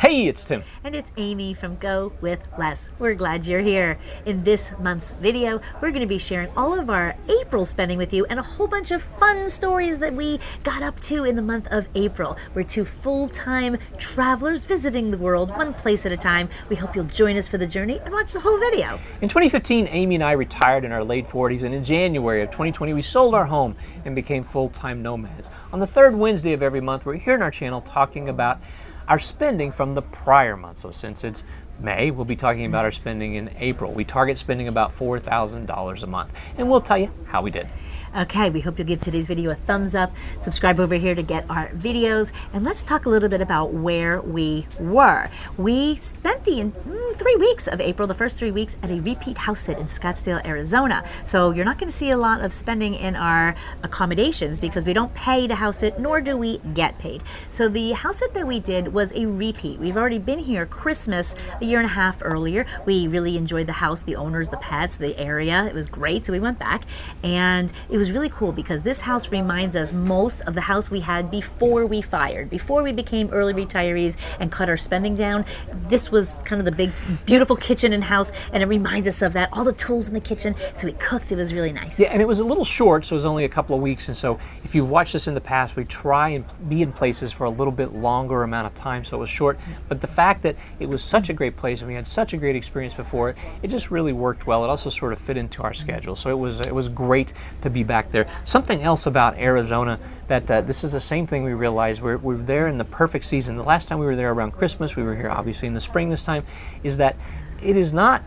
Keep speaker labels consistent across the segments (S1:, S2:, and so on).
S1: Hey, it's Tim.
S2: And it's Amy from GoWithLess. We're glad you're here. In this month's video, we're going to be sharing all of our April spending with you and a whole bunch of fun stories that we got up to in the month of April. We're two full-time travelers visiting the world, one place at a time. We hope you'll join us for the journey and watch the whole video.
S1: In 2015, Amy and I retired in our late 40s, and in January of 2020, we sold our home and became full-time nomads. On the third Wednesday of every month, we're here on our channel talking about our spending from the prior month. So since it's May, we'll be talking about our spending in April. We target spending about $4,000 a month, and we'll tell you how we did.
S2: Okay, we hope you'll give today's video a thumbs up, subscribe over here to get our videos, and let's talk a little bit about where we were. We spent the 3 weeks of April, the first 3 weeks, at a repeat house sit in Scottdale, Arizona. So you're not going to see a lot of spending in our accommodations because we don't pay to house sit, nor do we get paid. So the house sit that we did was a repeat. We've already been here Christmas a year and a half earlier. We really enjoyed the house, the owners, the pets, the area. It was great, so we went back, and it was really cool because this house reminds us most of the house we had before we fired, before we became early retirees and cut our spending down. This was kind of the big, beautiful kitchen and house, and it reminds us of that. All the tools in the kitchen, so we cooked. It was really nice.
S1: Yeah, and it was a little short, so it was only a couple of weeks, and so if you've watched us in the past, we try and be in places for a little bit longer amount of time, so it was short. But the fact that it was such a great place and we had such a great experience before it, it just really worked well. It also sort of fit into our schedule, so it was great to be back there. Something else about Arizona that this is the same thing we realized. We're there in the perfect season. The last time we were there around Christmas, we were here obviously in the spring this time, is that it is not,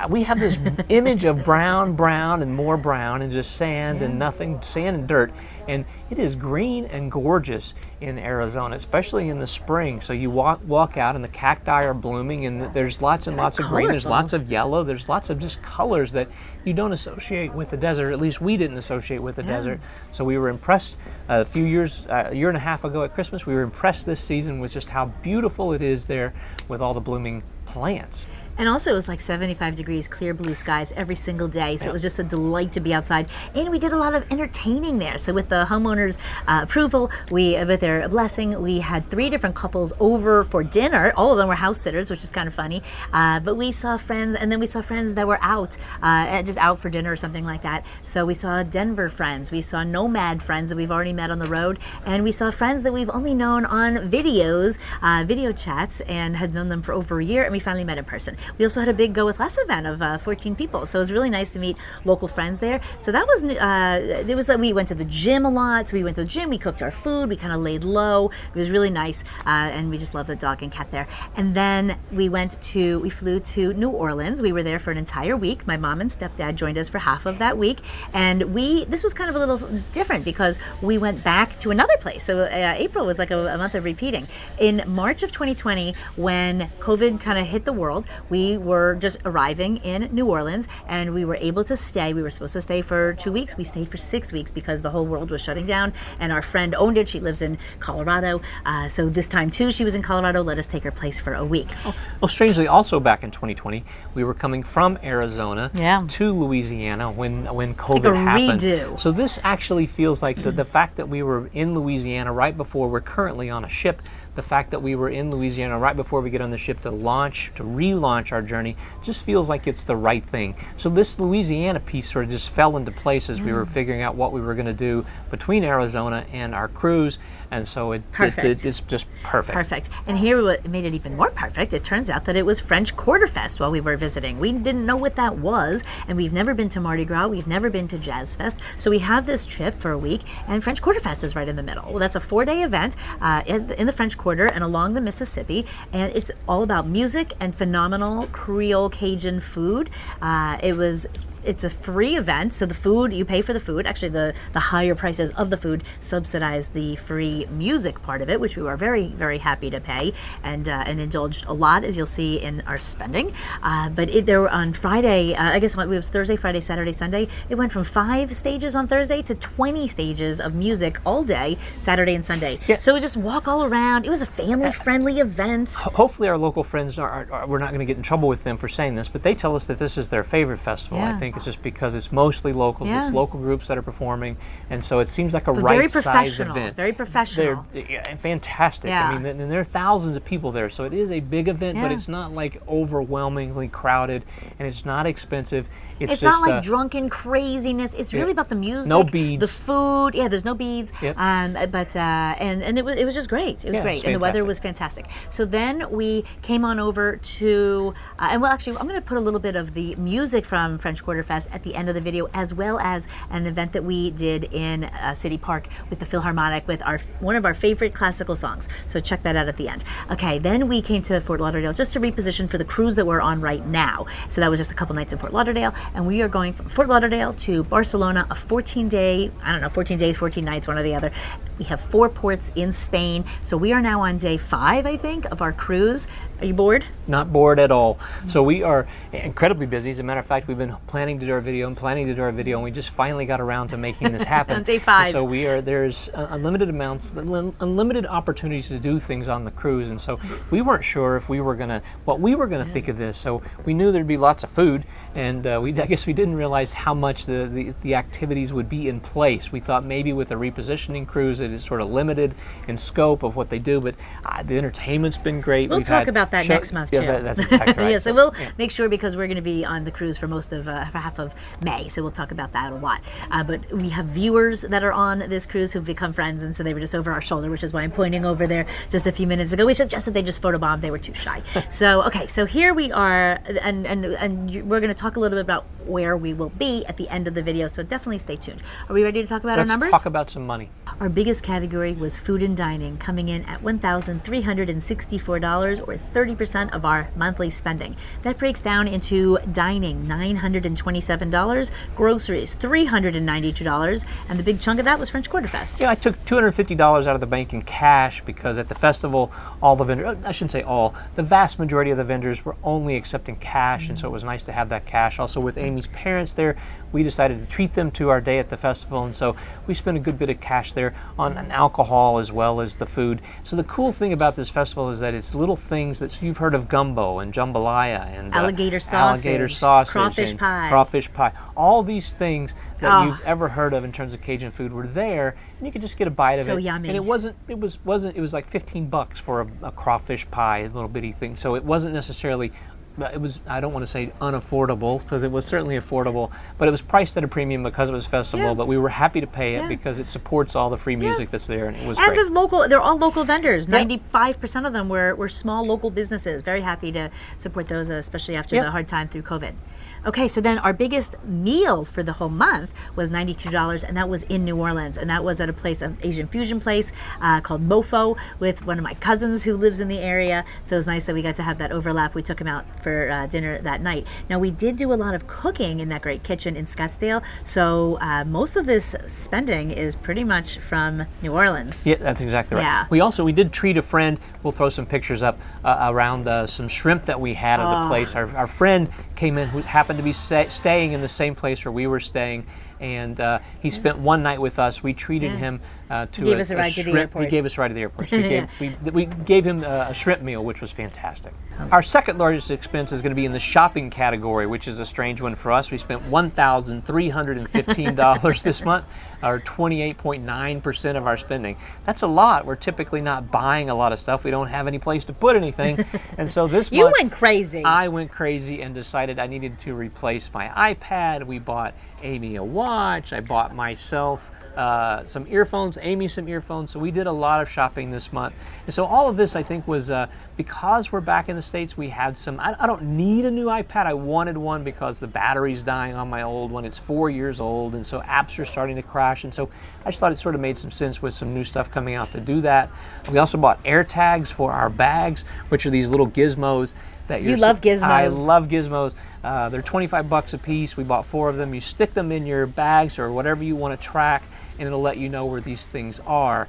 S1: we have this image of brown, and more brown, and just sand and nothing, sand and dirt. And it is green and gorgeous in Arizona, especially in the spring. So you walk out and the cacti are blooming, and there's lots and lots of green, there's lots of yellow, there's lots of just colors that you don't associate with the desert. At least we didn't associate with the desert. So we were impressed a year and a half ago at Christmas, we were impressed this season with just how beautiful it is there with all the blooming plants.
S2: And also it was like 75 degrees, clear blue skies every single day. So it was just a delight to be outside. And we did a lot of entertaining there. So with the homeowners' approval, with their blessing, we had 3 different couples over for dinner. All of them were house sitters, which is kind of funny. But we saw friends, and then we saw friends that were out, just out for dinner or something like that. So we saw Denver friends. We saw nomad friends that we've already met on the road. And we saw friends that we've only known on videos, video chats, and had known them for over a year. And we finally met in person. We also had a big GoWithLess event of 14 people, so it was really nice to meet local friends there. So that was, it was like we went to the gym a lot, so we went to the gym, we cooked our food, we kind of laid low. It was really nice, and we just love the dog and cat there. And then we flew to New Orleans. We were there for an entire week. My mom and stepdad joined us for half of that week, and this was kind of a little different because we went back to another place. So April was like a month of repeating. In March of 2020, when COVID kind of hit the world, we were just arriving in New Orleans, and we were able to stay. We were supposed to stay for 2 weeks. We stayed for 6 weeks because the whole world was shutting down, and our friend owned it. She lives in Colorado. So this time too, she was in Colorado, let us take her place for a week.
S1: Well, strangely, also back in 2020, we were coming from Arizona to Louisiana when COVID happened.
S2: Redo.
S1: So this actually feels like the fact that we were in Louisiana right before we're currently on a ship, the fact that we were in Louisiana right before we get on the ship to relaunch our journey, just feels like it's the right thing. So this Louisiana piece sort of just fell into place as we were figuring out what we were going to do between Arizona and our cruise, and so it's just perfect.
S2: Perfect. And here what made it even more perfect, it turns out that it was French Quarterfest while we were visiting. We didn't know what that was, and we've never been to Mardi Gras, we've never been to Jazz Fest, so we have this trip for a week, and French Quarterfest is right in the middle. Well, that's a 4-day event in the French Quarter and along the Mississippi, and it's all about music and phenomenal Creole Cajun food. It's a free event, so the food, you pay for the food. Actually, the higher prices of the food subsidize the free music part of it, which we were very, very happy to pay and indulged a lot, as you'll see in our spending. But there were on Friday, I guess it was Thursday, Friday, Saturday, Sunday. It went from 5 stages on Thursday to 20 stages of music all day, Saturday and Sunday. Yeah. So we just walk all around. It was a family-friendly event.
S1: Hopefully our local friends we're not going to get in trouble with them for saying this, but they tell us that this is their favorite festival. I think it's just because it's mostly locals.
S2: Yeah.
S1: It's local groups that are performing, and so it seems like a
S2: But very
S1: right-sized
S2: professional.
S1: event.
S2: Very professional.
S1: They're fantastic.
S2: Yeah.
S1: I mean, and there are thousands of people there, so it is a big event, but
S2: Yeah.
S1: it's not like overwhelmingly crowded, and it's not expensive.
S2: It's
S1: just
S2: not like drunken craziness. It's really about the music,
S1: No beads.
S2: the food. Yeah, there's no beads.
S1: Yep.
S2: But and it was just great. It was
S1: Yeah,
S2: great,
S1: it's
S2: and the weather
S1: fantastic.
S2: was fantastic. So then we came on over to, and well, actually, I'm going to put a little bit of the music from French Quarter Fest at the end of the video, as well as an event that we did in City Park with the Philharmonic with one of our favorite classical songs. So check that out at the end. Okay, then we came to Fort Lauderdale just to reposition for the cruise that we're on right now. So that was just a couple nights in Fort Lauderdale, and we are going from Fort Lauderdale to Barcelona, a 14-day, 14 days, 14 nights, one or the other. We have 4 ports in Spain. So we are now on day 5, I think, of our cruise. Are you bored?
S1: Not bored at all. So we are incredibly busy. As a matter of fact, we've been planning to do our video, and we just finally got around to making this happen.
S2: On day 5.
S1: And so there's unlimited opportunities to do things on the cruise, and so we weren't sure if what we were gonna think of this. So we knew there'd be lots of food, and I guess we didn't realize how much the activities would be in place. We thought maybe with a repositioning cruise, it is sort of limited in scope of what they do, but the entertainment's been great.
S2: We'll talk about that next month too.
S1: That's exactly right.
S2: Yeah, so we'll make sure, because we're going to be on the cruise for most of for half of May, so we'll talk about that a lot. But we have viewers that are on this cruise who've become friends, and so they were just over our shoulder, which is why I'm pointing over there just a few minutes ago. We suggested they just photobomb; they were too shy. So okay, so here we are, and we're going to talk a little bit about where we will be at the end of the video. So definitely stay tuned. Are we ready to talk about our numbers?
S1: Let's talk about some money.
S2: Our biggest category was food and dining, coming in at $1,364, or 30% of our monthly spending. That breaks down into dining, $927, groceries, $392, and the big chunk of that was French Quarter Fest.
S1: Yeah, I took $250 out of the bank in cash because at the festival, all the vendors, I shouldn't say all, the vast majority of the vendors were only accepting cash, and so it was nice to have that cash. Also, with Amy's parents there, we decided to treat them to our day at the festival, and so we spent a good bit of cash there on alcohol as well as the food. So the cool thing about this festival is that it's little things that you've heard of: gumbo and jambalaya and
S2: alligator sausage, crawfish pie,
S1: all these things that you've ever heard of in terms of Cajun food were there, and you could just get a bite of it.
S2: So yummy.
S1: And it was like $15 for a crawfish pie, a little bitty thing. So it wasn't necessarily, I don't want to say unaffordable, because it was certainly affordable, but it was priced at a premium because it was a festival.
S2: Yeah.
S1: But we were happy to pay it because it supports all the free music that's there, and it was
S2: and
S1: great.
S2: they're all local vendors.
S1: Yep.
S2: 95% of them were small local businesses. Very happy to support those, especially after the hard time through COVID. Okay, so then our biggest meal for the whole month was $92, and that was in New Orleans, and that was at a place, an Asian fusion place called Mofo, with one of my cousins who lives in the area. So it was nice that we got to have that overlap. We took him out for dinner that night. Now, we did do a lot of cooking in that great kitchen in Scottdale, so most of this spending is pretty much from New Orleans.
S1: Yeah, that's exactly right.
S2: Yeah.
S1: We did treat a friend. We'll throw some pictures up around some shrimp that we had at the place. Our friend came in who happened to be staying in the same place where we were staying, and he spent one night with us. We treated him to
S2: Gave us a ride to the
S1: shrimp.
S2: airport.
S1: He gave us a ride to the airport. So we gave him a shrimp meal, which was fantastic. Our second largest expense is going to be in the shopping category, which is a strange one for us. We spent $1,315 this month, or 28.9% of our spending. That's a lot. We're typically not buying a lot of stuff. We don't have any place to put anything. And so this
S2: You
S1: month,
S2: went crazy.
S1: I went crazy and decided I needed to replace my iPad. We bought Amy a watch. I bought myself some earphones, Amy some earphones. So we did a lot of shopping this month. And so all of this, I think, was because we're back in the States, we had some, I don't need a new iPad. I wanted one because the battery's dying on my old one. It's 4 years old, and so apps are starting to crash. And so I just thought it sort of made some sense with some new stuff coming out to do that. We also bought air tags for our bags, which are these little gizmos.
S2: You love gizmos.
S1: I love gizmos. They're $25 a piece. We bought 4 of them. You stick them in your bags or whatever you want to track, and it'll let you know where these things are.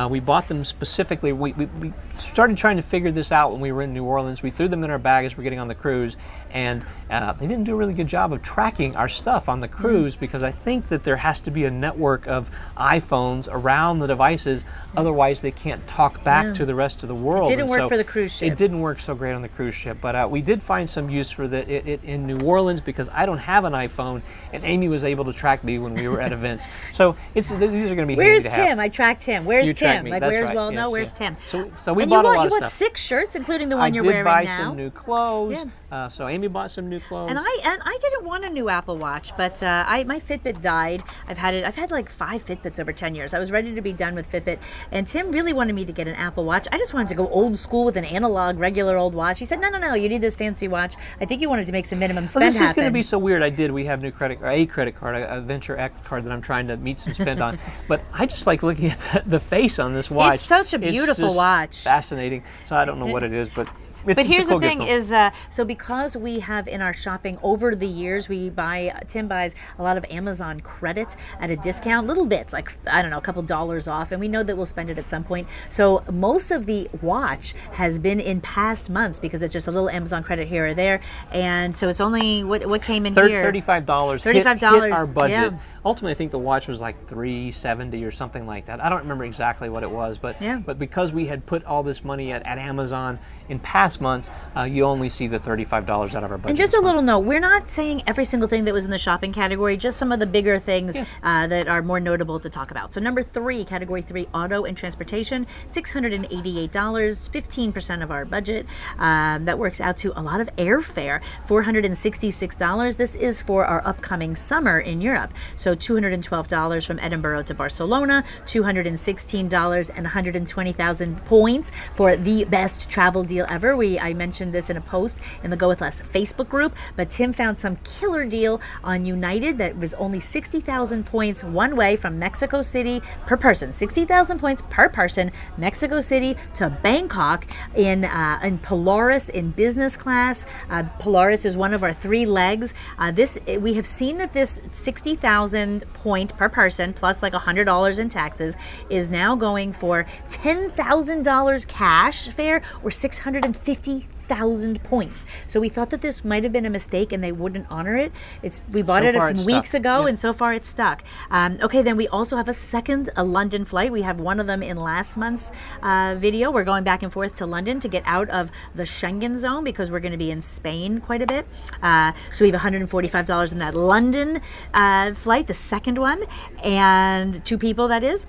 S1: We bought them specifically. We started trying to figure this out when we were in New Orleans. We threw them in our bag as we're getting on the cruise, and they didn't do a really good job of tracking our stuff on the cruise because I think that there has to be a network of iPhones around the devices, otherwise they can't talk back to the rest of the world.
S2: It didn't work for the cruise ship.
S1: It didn't work so great on the cruise ship, but we did find some use for it in New Orleans because I don't have an iPhone, and Amy was able to track me when we were at events. So these are going to be
S2: Where's
S1: handy to have.
S2: Tim? I tracked him. Where's
S1: You tracked
S2: Tim?
S1: me.
S2: Like,
S1: That's
S2: where's
S1: right.
S2: Well,
S1: Yes,
S2: no, where's
S1: yes.
S2: Tim?
S1: So we
S2: And
S1: bought a lot of
S2: you bought
S1: stuff.
S2: 6 shirts, including the one you're
S1: I did
S2: wearing
S1: buy
S2: now.
S1: some new clothes.
S2: Yeah.
S1: So Amy bought some new clothes.
S2: And I didn't want a new Apple Watch, but my Fitbit died. I've had like 5 Fitbits over 10 years. I was ready to be done with Fitbit, and Tim really wanted me to get an Apple Watch. I just wanted to go old school with an analog, regular old watch. He said, no, you need this fancy watch. I think you wanted to make some minimum spend
S1: Well, this is
S2: happen.
S1: going to be so weird. We have a credit card, a Venture X card that I'm trying to meet some spend on. But I just like looking at the face on this watch.
S2: It's such a beautiful
S1: just
S2: watch.
S1: Fascinating. So I don't know what it is, but
S2: But here's
S1: a cool
S2: the thing:
S1: gizmo.
S2: is so because we have in our shopping over the years, Tim buys a lot of Amazon credit at a discount, little bits, like I don't know, a couple dollars off, and we know that we'll spend it at some point. So most of the watch has been in past months because it's just a little Amazon credit here or there, and so it's only what came in here.
S1: $35.
S2: $35
S1: hit our budget.
S2: yeah.
S1: Ultimately, I think the watch was like $370 or something like that. I don't remember exactly what it was, but because we had put all this money at Amazon in past months, you only see the $35 out of our budget.
S2: And just a little note, we're not saying every single thing that was in the shopping category, just some of the bigger things that are more notable to talk about. So number 3, category 3, auto and transportation, $688, 15% of our budget. That works out to a lot of airfare, $466. This is for our upcoming summer in Europe. So $212 from Edinburgh to Barcelona, $216 and 120,000 points for the best travel deal ever. I mentioned this in a post in the GoWithLess Facebook group, but Tim found some killer deal on United that was only 60,000 points one way from Mexico City per person. 60,000 points per person, Mexico City to Bangkok in Polaris in business class. Polaris is one of our 3 legs. We have seen that this 60,000 point per person plus like $100 in taxes is now going for $10,000 cash fare or 650,000 points. So we thought that this might have been a mistake and they wouldn't honor it. We bought it weeks ago, and so far it's stuck. Okay, then we also have a London flight. We have one of them in last month's video. We're going back and forth to London to get out of the Schengen zone because we're going to be in Spain quite a bit. So we have $145 in that London flight, the second one, and 2 people, that is.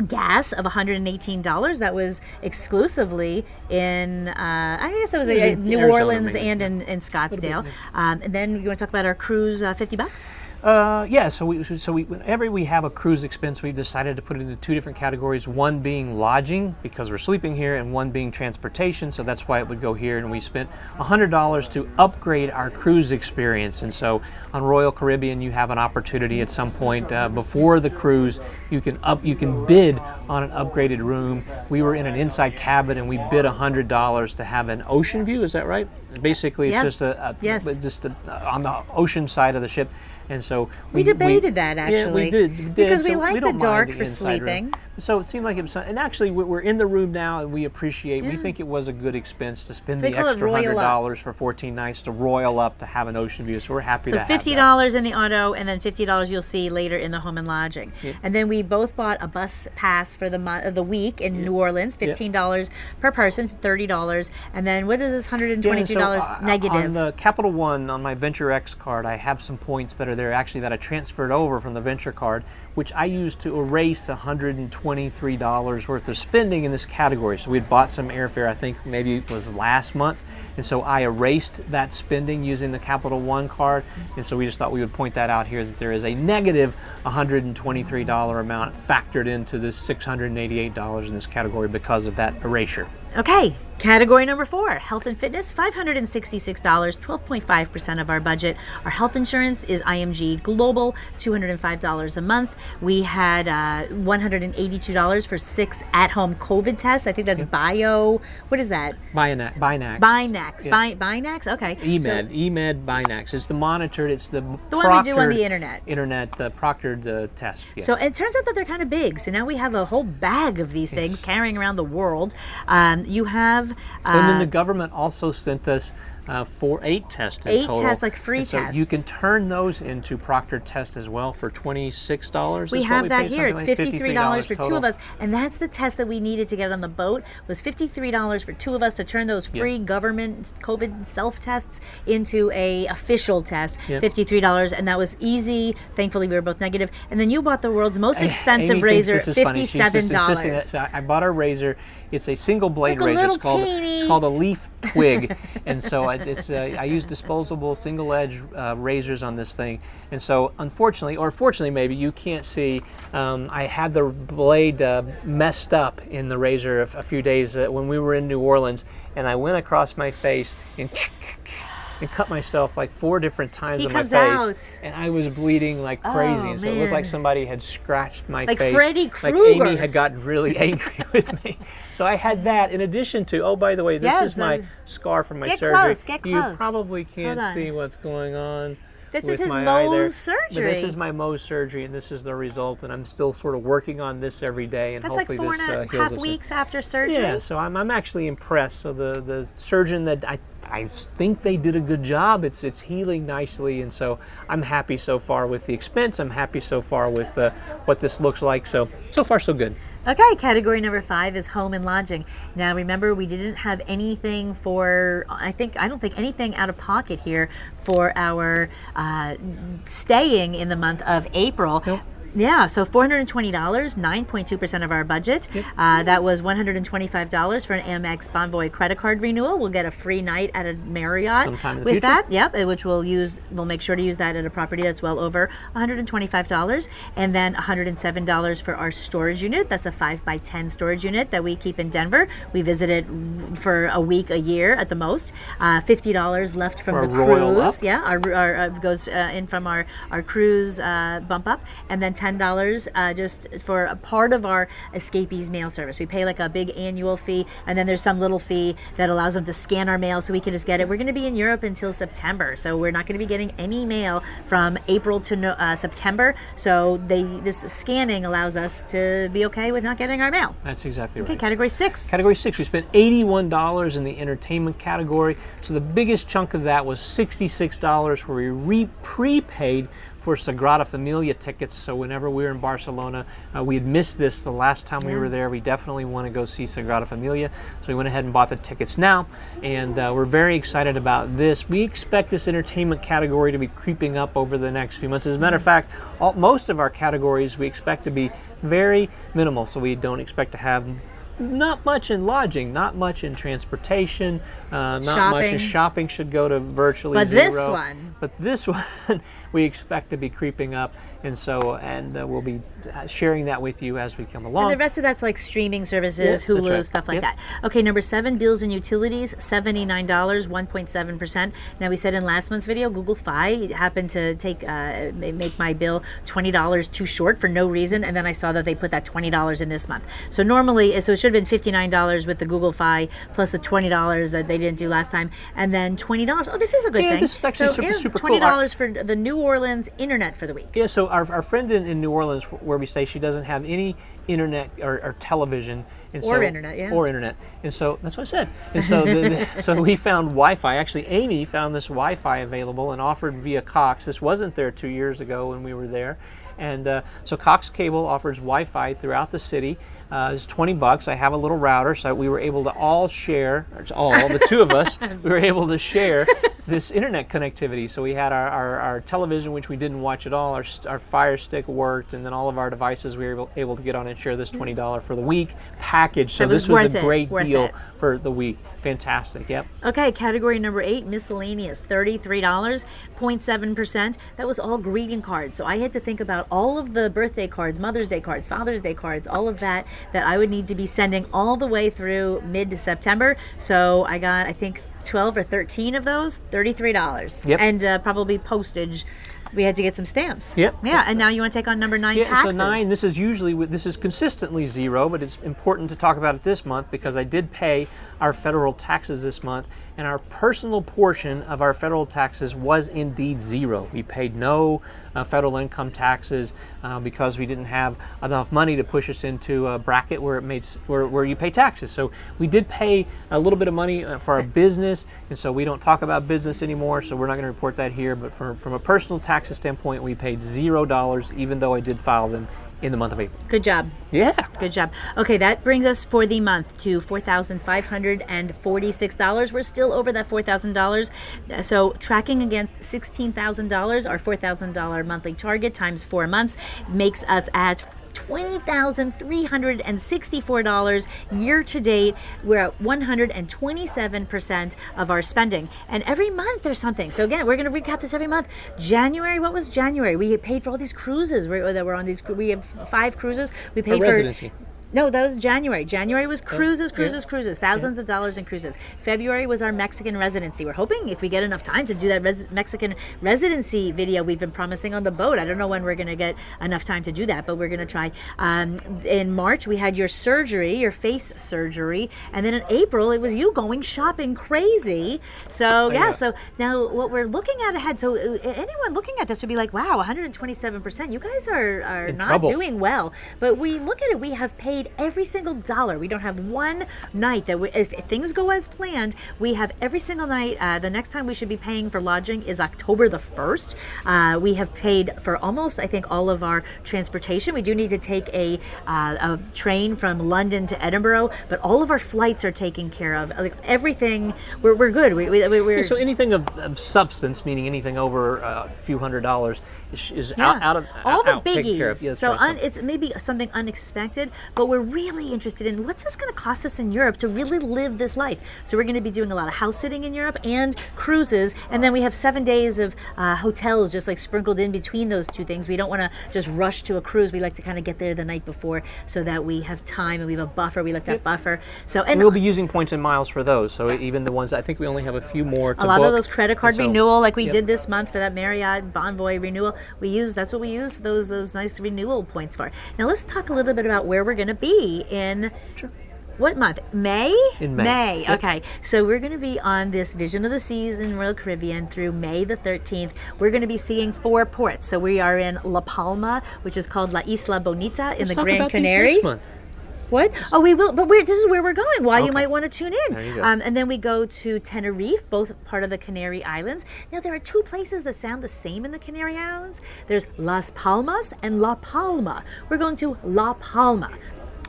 S2: Gas of $118. That was exclusively in, I guess it was New Orleans and in Scottdale. And then you want to talk about our cruise, $50?
S1: So whenever we have a cruise expense, we've decided to put it into 2 different categories, one being lodging because we're sleeping here and one being transportation, so that's why it would go here. And we spent $100 to upgrade our cruise experience. And so on Royal Caribbean, you have an opportunity at some point before the cruise, you can bid on an upgraded room. We were in an inside cabin and we bid $100 to have an ocean view. Is that right? Basically, it's just on the ocean side of the ship. And so
S2: we debated that actually.
S1: Yeah, we did.
S2: Because
S1: so
S2: we like the dark for sleeping.
S1: Room. So it seemed like it was, and actually we're in the room now, and we appreciate. We think it was a good expense to spend the extra $100 for 14 nights to royal up to have an ocean view. So we're happy to have that.
S2: So $50 in the auto, and then $50 you'll see later in the home and lodging. Yep. And then we both bought a bus pass for the week in New Orleans, $15 per person, $30, and then what is this $122 negative?
S1: On the Capital One on my Venture X card, I have some points that are there actually that I transferred over from the Venture card, which I used to erase $123 worth of spending in this category. So we had bought some airfare, I think maybe it was last month, and so I erased that spending using the Capital One card, and so we just thought we would point that out here, that there is a negative $123 amount factored into this $688 in this category because of that erasure.
S2: Okay, Category number 4, health and fitness, $566, 12.5% of our budget. Our health insurance is IMG Global, $205 a month. We had $182 for 6 at-home COVID tests. I think that's what is that?
S1: Binax.
S2: Binax. Binax? Okay.
S1: EMED Binax. It's the monitored, it's the
S2: one we do on the internet.
S1: Proctored test. Yeah.
S2: So it turns out that they're kind of big. So now we have a whole bag of these things carrying around the world. You have...
S1: and then the government also sent us 8 tests in total.
S2: 8 tests, like free
S1: so
S2: tests.
S1: You can turn those into proctored tests as well for $26.
S2: We have that here. It's
S1: like
S2: $53 for
S1: total.
S2: 2 of us. And that's the test that we needed to get on the boat, was $53 for 2 of us to turn those free government COVID self-tests into a official test, $53. And that was easy. Thankfully, we were both negative. And then you bought the world's most expensive
S1: Amy
S2: razor,
S1: thinks this is funny. She's just insisting
S2: $57.
S1: that, I bought our razor. It's a single blade
S2: Like a
S1: razor.
S2: little
S1: It's called a leaf twig, and so I use disposable single edge razors on this thing. And so unfortunately, or fortunately maybe, you can't see, I had the blade messed up in the razor a few days when we were in New Orleans, and I went across my face and cut myself like 4 different times on my face, and I was bleeding like crazy. And so it looked like somebody had scratched my face,
S2: like Freddy Krueger.
S1: Like Amy had gotten really angry with me. So I had that in addition to, oh, by the way, this is my scar from my surgery.
S2: Get close.
S1: You probably can't see what's going on.
S2: This is his
S1: Mohs
S2: surgery.
S1: But this is my Mohs surgery, and this is the result. And I'm still sort of working on this every day, and
S2: That's
S1: hopefully
S2: like 4.5 weeks after surgery.
S1: Yeah, so I'm actually impressed. So the surgeon that I think they did a good job. It's healing nicely, and so I'm happy so far with the expense. I'm happy so far with what this looks like. So far so good.
S2: Okay, category number 5 is home and lodging. Now remember, we didn't have anything for, I don't think anything out of pocket here for our staying in the month of April.
S1: Nope.
S2: Yeah, so $420, 9.2% of our budget.
S1: Yep.
S2: That was $125 for an Amex Bonvoy credit card renewal. We'll get a free night at a Marriott
S1: sometime in the
S2: with
S1: future.
S2: that. Yep, which we'll make sure to use that at a property that's well over $125. And then $107 for our storage unit. That's a 5x10 storage unit that we keep in Denver. We visit it for a week, a year at the most. $50 left from the cruise. Yeah, our goes in from our cruise bump up. And then $10 just for a part of our Escapees mail service. We pay like a big annual fee, and then there's some little fee that allows them to scan our mail so we can just get it. We're going to be in Europe until September, so we're not going to be getting any mail from April to September. So this scanning allows us to be okay with not getting our mail.
S1: That's exactly right.
S2: Okay, category 6.
S1: Category 6, we spent $81 in the entertainment category. So the biggest chunk of that was $66 where we prepaid for Sagrada Familia tickets. So whenever we were in Barcelona, we had missed this the last time we were there. We definitely want to go see Sagrada Familia. So we went ahead and bought the tickets now, and we're very excited about this. We expect this entertainment category to be creeping up over the next few months. As a matter of fact, most of our categories we expect to be very minimal. So we don't expect to have not much in lodging, not much in transportation, not much in shopping. Should go to virtually zero. But this one we expect to be creeping up, and we'll be sharing that with you as we come along.
S2: And the rest of that's like streaming services, Hulu,
S1: right.
S2: stuff like that. Okay, number 7, bills and utilities, $79, 1.7%. Now we said in last month's video, Google Fi happened to make my bill $20 too short for no reason, and then I saw that they put that $20 in this month. So normally, so it should have been $59 with the Google Fi plus the $20 that they didn't do last time, and then $20. Oh, this is a good thing.
S1: This is actually super cool.
S2: $20 for the New Orleans internet for the week.
S1: Yeah, so our friend in New Orleans where we stay, she doesn't have any internet or television.
S2: Or internet.
S1: And so that's what I said. And so so we found Wi-Fi. Actually, Amy found this Wi-Fi available and offered via Cox. This wasn't there 2 years ago when we were there. And so Cox Cable offers Wi-Fi throughout the city. It's $20. I have a little router, so we were able to all share, the two of us, we were able to share this internet connectivity. So we had our television, which we didn't watch at all, our Fire Stick worked, and then all of our devices we were able to get on and share this $20 for the week package. So this was a great deal for the week. Fantastic, yep.
S2: Okay, category number 8, miscellaneous, $33, 0.7%. That was all greeting cards. So I had to think about all of the birthday cards, Mother's Day cards, Father's Day cards, all of that. that I would need to be sending all the way through mid-September. So I got, I think, 12 or 13 of those, $33.
S1: Yep.
S2: And probably postage. We had to get some stamps.
S1: Yep.
S2: Yeah, and now you want to take on number 9,
S1: Yeah,
S2: taxes.
S1: so 9, this is consistently 0, but it's important to talk about it this month because I did pay our federal taxes this month, and our personal portion of our federal taxes was indeed 0. We paid no federal income taxes because we didn't have enough money to push us into a bracket where where you pay taxes. So we did pay a little bit of money for our business, and so we don't talk about business anymore, so we're not going to report that here. But from a personal taxes standpoint, we paid $0, even though I did file them in the month of April.
S2: Good job.
S1: Yeah.
S2: Good job. Okay, that brings us for the month to $4,546. We're still over that $4,000. So tracking against $16,000, our $4,000 monthly target times 4 months makes us at $20,364 year to date. We're at 127% of our spending. And every month there's something. So again, we're going to recap this every month. January, what was January? We paid for all these cruises that were on these. We have 5 cruises. We paid for
S1: residency.
S2: No, that was January. January was cruises, thousands of dollars in cruises. February was our Mexican residency. We're hoping if we get enough time to do that Mexican residency video we've been promising on the boat. I don't know when we're going to get enough time to do that, but we're going to try. In March, we had your surgery, your face surgery. And then in April, it was you going shopping crazy. So, so now what we're looking at ahead, so anyone looking at this would be like, wow, 127%. You guys are not
S1: trouble.
S2: doing well. But we look at it, we have paid every single dollar. We don't have one night that if things go as planned, we have every single night. The next time we should be paying for lodging is October the 1st. We have paid for almost, I think, all of our transportation. We do need to take a train from London to Edinburgh, but all of our flights are taken care of. Like everything, we're good. We're
S1: So anything of substance, meaning anything over a few $100s, is out of
S2: all the
S1: taken care of.
S2: biggies.
S1: Yeah,
S2: so
S1: right,
S2: it's maybe something unexpected, but we're really interested in what's this going to cost us in Europe to really live this life. So we're going to be doing a lot of house sitting in Europe and cruises, and then we have 7 days of hotels just like sprinkled in between those two things. We don't want to just rush to a cruise. We like to kind of get there the night before so that we have time and we have a buffer. We like that buffer. So and
S1: we'll be using points and miles for those. So even the ones, I think we only have a few more to
S2: a lot
S1: book.
S2: of those credit card
S1: And so-
S2: renewal, like we did this month for that Marriott Bonvoy renewal, that's what we use those nice renewal points for. Now let's talk a little bit about where we're going to be in what month? May?
S1: In May. Yep.
S2: Okay. So we're going to be on this Vision of the Seas in Royal Caribbean through May the 13th. We're going to be seeing 4 ports. So we are in La Palma, which is called La Isla Bonita in the Grand Canary.
S1: Next month.
S2: What? Oh, we will. But this is where we're going. Why you might want to tune in.
S1: There you go.
S2: And then we go to Tenerife, both part of the Canary Islands. Now, there are 2 places that sound the same in the Canary Islands. There's Las Palmas and La Palma. We're going to La Palma.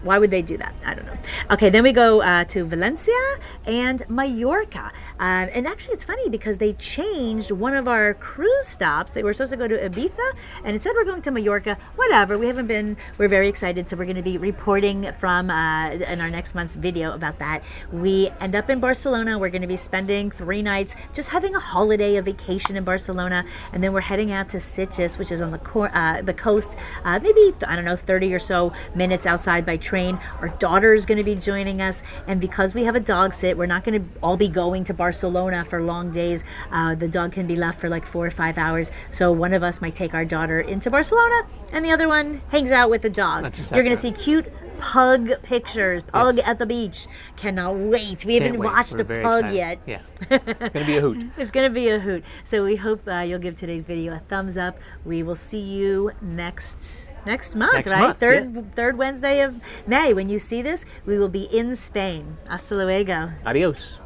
S2: Why would they do that? I don't know. Okay, then we go to Valencia and Mallorca. And actually, it's funny because they changed one of our cruise stops. They were supposed to go to Ibiza, and instead we're going to Mallorca. Whatever, we haven't been. We're very excited, so we're going to be reporting from in our next month's video about that. We end up in Barcelona. We're going to be spending 3 nights just having a holiday, a vacation in Barcelona, and then we're heading out to Sitges, which is on the coast, maybe, I don't know, 30 or so minutes outside by train. Our daughter is going to be joining us, and because we have a dog sit, we're not going to all be going to Barcelona for long days. The dog can be left for like 4 or 5 hours, so one of us might take our daughter into Barcelona and the other one hangs out with the dog.
S1: That's exactly
S2: You're going to see cute pug pictures, pug at the beach. Cannot wait. We haven't watched a pug yet.
S1: Yeah, it's going to be a hoot.
S2: It's going to be a hoot. So we hope you'll give today's video a thumbs up. We will see you next month, right? Third Wednesday of May. When you see this, we will be in Spain. Hasta luego.
S1: Adios.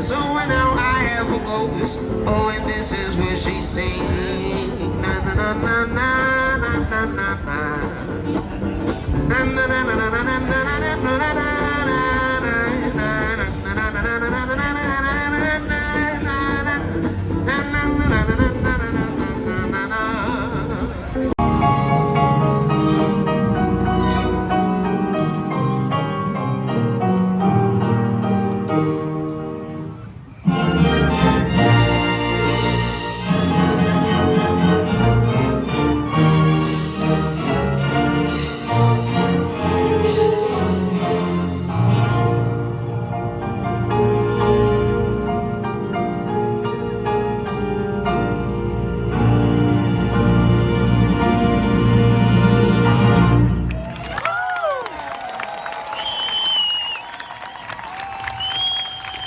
S3: So now I have a ghost. Oh, and this is where she sings. Na na na na na na na na na na na na na na na.